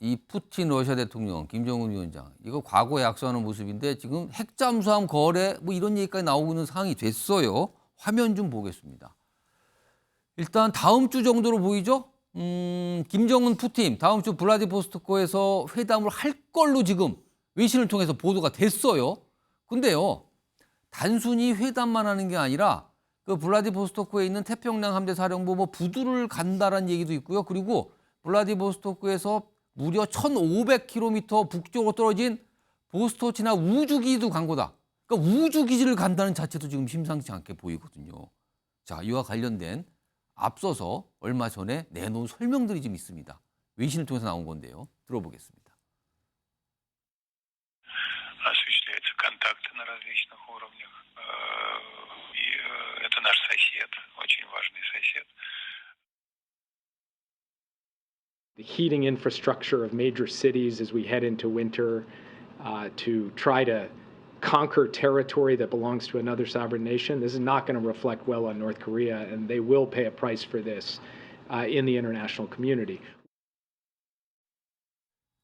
이 푸틴 러시아 대통령, 김정은 위원장 이거 과거에 약속하는 모습인데 지금 핵 잠수함 거래 뭐 이런 얘기까지 나오고 있는 상황이 됐어요. 화면 좀 보겠습니다. 일단 다음 주 정도로 보이죠? 김정은 푸틴 다음 주 블라디보스토크에서 회담을 할 걸로 지금 외신을 통해서 보도가 됐어요. 근데요, 단순히 회담만 하는 게 아니라 그 블라디보스토크에 있는 태평양 함대 사령부 뭐 부두를 간다라는 얘기도 있고요. 그리고 블라디보스토크에서 무려 1,500km 북쪽으로 떨어진 보스토치나 우주기지도 간 거다. 그러니까 우주기지를 간다는 자체도 지금 심상치 않게 보이거든요. 자, 이와 관련된 앞서서 얼마 전에 내놓은 설명들이 좀 있습니다. 외신을 통해서 나온 건데요. 들어보겠습니다. осуществляются контакты на различных уровнях. И это наш сосед, очень важный сосед. The heating infrastructure of major cities as we head into winter to try to conquer territory that belongs to another sovereign nation. This is not going to reflect well on North Korea, and they will pay a price for this in the international community.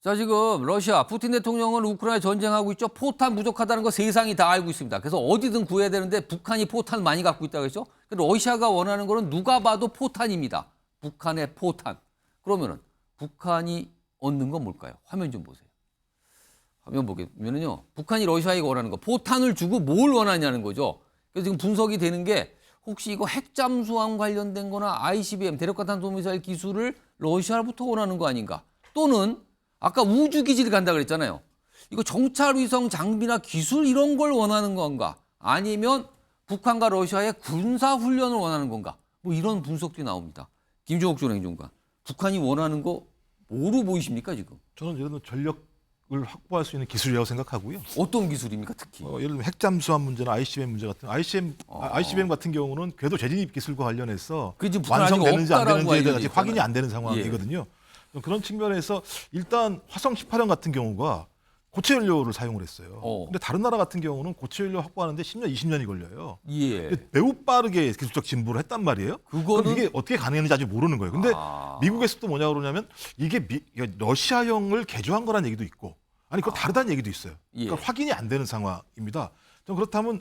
자, 지금 러시아 푸틴 대통령은 우크라이나 전쟁하고 있죠. 포탄 부족하다는 거 세상이 다 알고 있습니다. 그래서 어디든 구해야 되는데 북한이 포탄 많이 갖고 있다고 했죠. 러시아가 원하는 거는 누가 봐도 포탄입니다. 북한의 포탄. 그러면은 북한이 얻는 건 뭘까요? 화면 좀 보세요. 화면 보면은요. 북한이 러시아에게 원하는 거 포탄을 주고 뭘 원하냐는 거죠. 그래서 지금 분석이 되는 게 혹시 이거 핵 잠수함 관련된 거나 ICBM 대륙간 탄도미사일 기술을 러시아로부터 원하는 거 아닌가? 또는 아까 우주기지를 간다 그랬잖아요. 이거 정찰위성 장비나 기술 이런 걸 원하는 건가? 아니면 북한과 러시아의 군사훈련을 원하는 건가? 뭐 이런 분석도 나옵니다. 김종욱 전 행정관. 북한이 원하는 거 뭐로 보이십니까 지금? 저는 예를 들어 전력을 확보할 수 있는 기술이라고 생각하고요. 어떤 기술입니까 특히? 예를 들면 핵잠수함 문제나 ICBM 문제 같은 ICBM 같은 경우는 궤도 재진입 기술과 관련해서 그게 지금 북한 아직 완성되는지 안 없다라고 되는지에 대해 알려져 아직 확인이 있잖아요. 안 되는 상황이거든요. 그런 측면에서 일단 화성 18형 같은 경우가 고체 연료를 사용을 했어요. 근데 다른 나라 같은 경우는 고체 연료 확보하는데 10년, 20년이 걸려요. 예. 근데 매우 빠르게 기술적 진보를 했단 말이에요. 그거는 그럼 이게 어떻게 가능했는지 아직 모르는 거예요. 근데 미국에서도 뭐냐 그러냐면 이게 러시아형을 개조한 거란 얘기도 있고 아니 그거 다르다는 얘기도 있어요. 그러니까 확인이 안 되는 상황입니다. 좀 그렇다면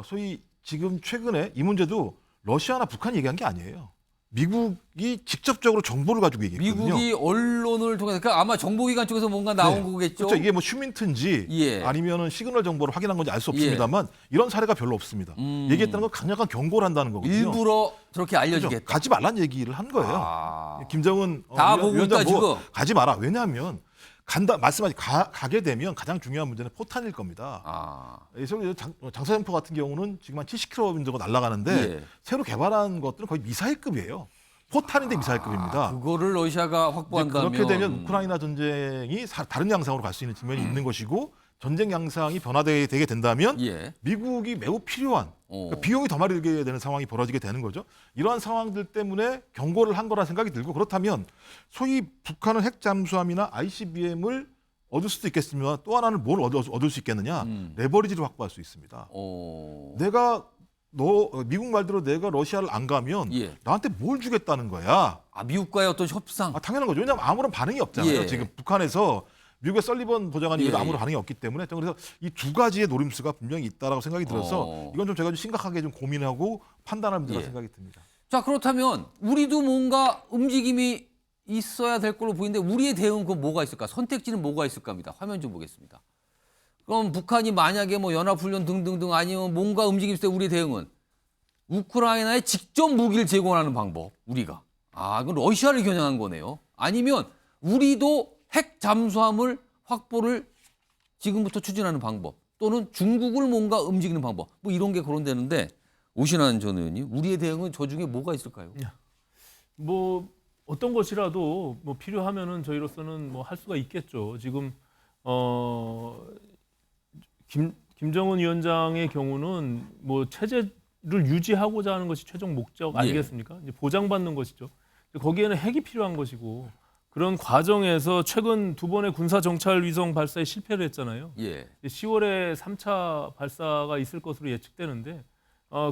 소위 지금 최근에 이 문제도 러시아나 북한이 얘기한 게 아니에요. 미국이 직접적으로 정보를 가지고 얘기했거든요. 미국이 언론을 통해서 그러니까 아마 정보기관 쪽에서 뭔가 나온 거겠죠. 그렇죠. 이게 뭐 슈민트인지 아니면은 시그널 정보를 확인한 건지 알 수 없습니다만 이런 사례가 별로 없습니다. 얘기했다는 건 강력한 경고를 한다는 거거든요. 일부러 저렇게 알려주겠다. 그렇죠. 가지 말라는 얘기를 한 거예요. 김정은 다 보고 있다 지금. 가지 마라. 왜냐하면 말씀하신 가게 되면 가장 중요한 문제는 포탄일 겁니다. 장사점포 같은 경우는 지금 한 70km 정도가 날아가는데 새로 개발한 것들은 거의 미사일급이에요. 포탄인데 미사일급입니다. 그거를 러시아가 확보한다면 그렇게 되면 우크라이나 전쟁이 다른 양상으로 갈 수 있는 측면이 있는 것이고 전쟁 양상이 변화되게 된다면 미국이 매우 필요한 그러니까 비용이 더 많이 들게 되는 상황이 벌어지게 되는 거죠. 이러한 상황들 때문에 경고를 한 거라 생각이 들고 그렇다면 소위 북한은 핵 잠수함이나 ICBM을 얻을 수도 있겠지만 또 하나는 뭘 얻을 수 있겠느냐? 레버리지를 확보할 수 있습니다. 미국 말대로 내가 러시아를 안 가면 나한테 뭘 주겠다는 거야? 미국과의 어떤 협상? 당연한 거죠. 왜냐하면 아무런 반응이 없잖아요. 지금 북한에서 미국의 설리번 보좌관이 아무런 반응이 없기 때문에 그래서 이 두 가지의 노림수가 분명히 있다라고 생각이 들어서 이건 좀 제가 좀 심각하게 좀 고민하고 판단할 문제라 생각이 듭니다. 자, 그렇다면 우리도 뭔가 움직임이 있어야 될 걸로 보이는데 우리의 대응은 그건 뭐가 있을까? 선택지는 뭐가 있을까 합니다. 화면 좀 보겠습니다. 그럼 북한이 만약에 뭐 연합훈련 등등등 아니면 뭔가 움직임 있을 때 우리의 대응은 우크라이나에 직접 무기를 제공하는 방법. 우리가. 그건 러시아를 겨냥한 거네요. 아니면 우리도 핵 잠수함을 확보를 지금부터 추진하는 방법 또는 중국을 뭔가 움직이는 방법 뭐 이런 게 거론되는데 오신환 전 의원님 우리의 대응은 저 중에 뭐가 있을까요? 뭐 어떤 것이라도 뭐 필요하면은 저희로서는 뭐 할 수가 있겠죠. 지금 김정은 위원장의 경우는 뭐 체제를 유지하고자 하는 것이 최종 목적 아니겠습니까? 이제 보장받는 것이죠. 거기에는 핵이 필요한 것이고. 그런 과정에서 최근 두 번의 군사 정찰 위성 발사에 실패를 했잖아요. 10월에 3차 발사가 있을 것으로 예측되는데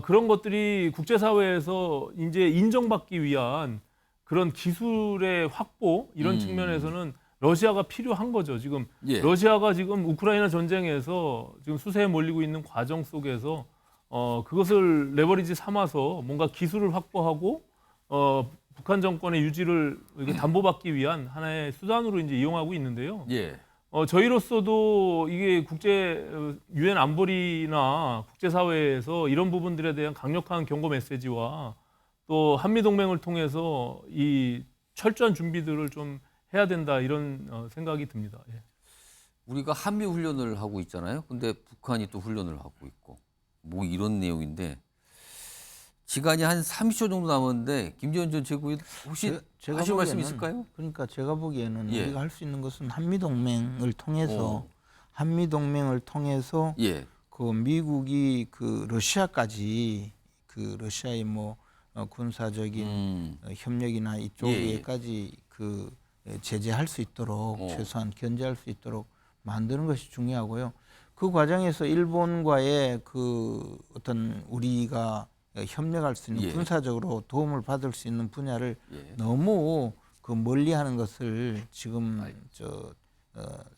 그런 것들이 국제사회에서 이제 인정받기 위한 그런 기술의 확보 이런 측면에서는 러시아가 필요한 거죠. 지금 예. 러시아가 지금 우크라이나 전쟁에서 지금 수세에 몰리고 있는 과정 속에서 그것을 레버리지 삼아서 뭔가 기술을 확보하고 북한 정권의 유지를 이게 담보받기 위한 하나의 수단으로 이제 이용하고 있는데요. 예. 저희로서도 이게 국제 유엔 안보리나 국제사회에서 이런 부분들에 대한 강력한 경고 메시지와 또 한미 동맹을 통해서 이 철저한 준비들을 좀 해야 된다 이런 생각이 듭니다. 예. 우리가 한미 훈련을 하고 있잖아요. 근데 북한이 또 훈련을 하고 있고 뭐 이런 내용인데 시간이 한 30초 정도 남았는데 김재원 전 최고위 혹시 제가 하실 말씀 보기에는, 있을까요? 그러니까 제가 보기에는 예. 우리가 할 수 있는 것은 한미 동맹을 통해서 한미 동맹을 통해서 예. 그 미국이 그 러시아까지 그 러시아의 뭐 군사적인 협력이나 이쪽에까지 그 제재할 수 있도록 최소한 견제할 수 있도록 만드는 것이 중요하고요. 그 과정에서 일본과의 그 어떤 우리가 협력할 수 있는 예. 군사적으로 도움을 받을 수 있는 분야를 예. 너무 그 멀리하는 것을 지금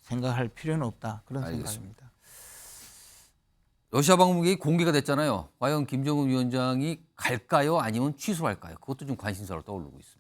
생각할 필요는 없다 그런 알겠습니다. 생각입니다. 러시아 방문객이 공개가 됐잖아요. 과연 김정은 위원장이 갈까요? 아니면 취소할까요? 그것도 좀 관심사로 떠오르고 있습니다.